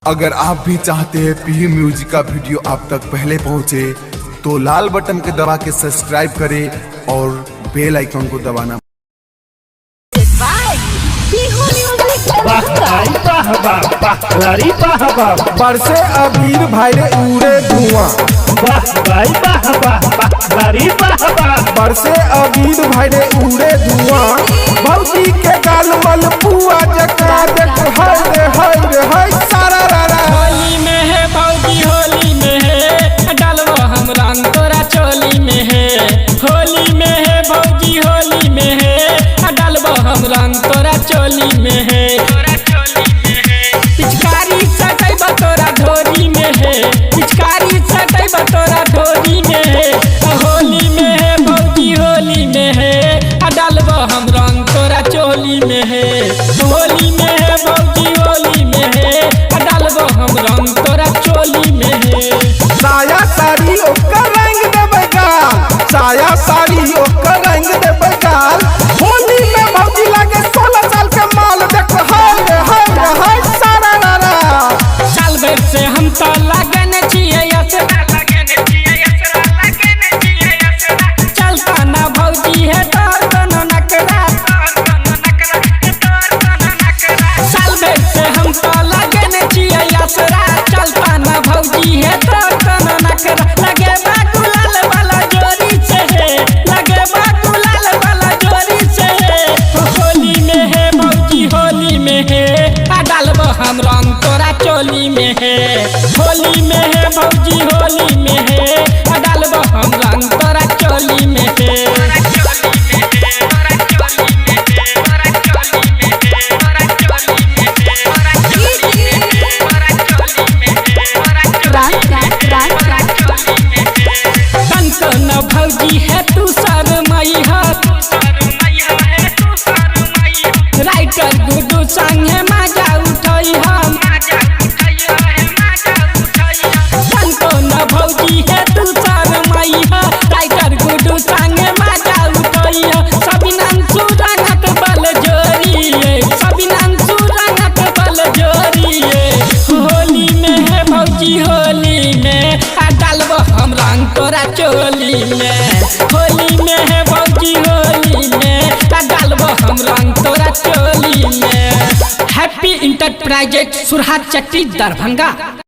अगर आप भी चाहते हैं पी म्यूजिक का वीडियो आप तक पहले पहुंचे तो लाल बटन के दबा के सब्सक्राइब करें और बेल आइकन को दबाना। बरसे अबीर भाई रे उड़े धुआं, बरसे अबीर भाई रे उड़े धुआं, भौजी के गाल मल पुआ जका देख हाय रे हाय सारा रारा। होली में है भौजी होली में है डालबो हम रंग तोरा चोली में है। होली में है भौजी होली में है डालबो हम रंग तोरा चोली में है। पिचकारी सटैबो तोरा ढोरी में है, पिचकारी सटैबो तोरा ढोरी में है। होली में है भौजी होली में है डालबो हम रंग तोरा चोली में है। होली में है भौजी होली में है डालबो हम रंग तोरा चोली में है। साया साड़ी ओकर रंग देबै गाल, साया साड़ी ओकर रंग देबै गाल। होली में भौजी लागे 16 साल के माल देख हाय सारा रारा। साल भर से हम तो लगन छियै असरा, चलता ना भौजी है तोर दोनों नखरा। साल भर से हम तो लगन छियै असरा, चलता ना भौजी है तोर दोनों नखरा। लगे बा गुलाल वाला जोरी से है, लगे बा गुलाल वाला जोरी से है। होली में है भौजी होली में है डालबो हम रंग तोरा चोली में है। होली में है भौजी होली में है डालबो हम रंग तोरा चोली में है। तनको न भौजी है तू शरमई है, राइटर गुड्डू संगे मजा उठई हम। तनको न भौजी है तू शरमई है, राइटर गुड्डू संगे मजा उठई है। सबिनन सुरंगत बल जोरी, सबिनन सुरंगत बल जोरी। होली में है भौजी होली में डालबो हम रंग तोरा चोली में। होली में है भौजी होली में डालबो हम रंग तोरा चोली में। हैप्पी इंटरप्राइजेज सुरहाट चट्टी दरभंगा।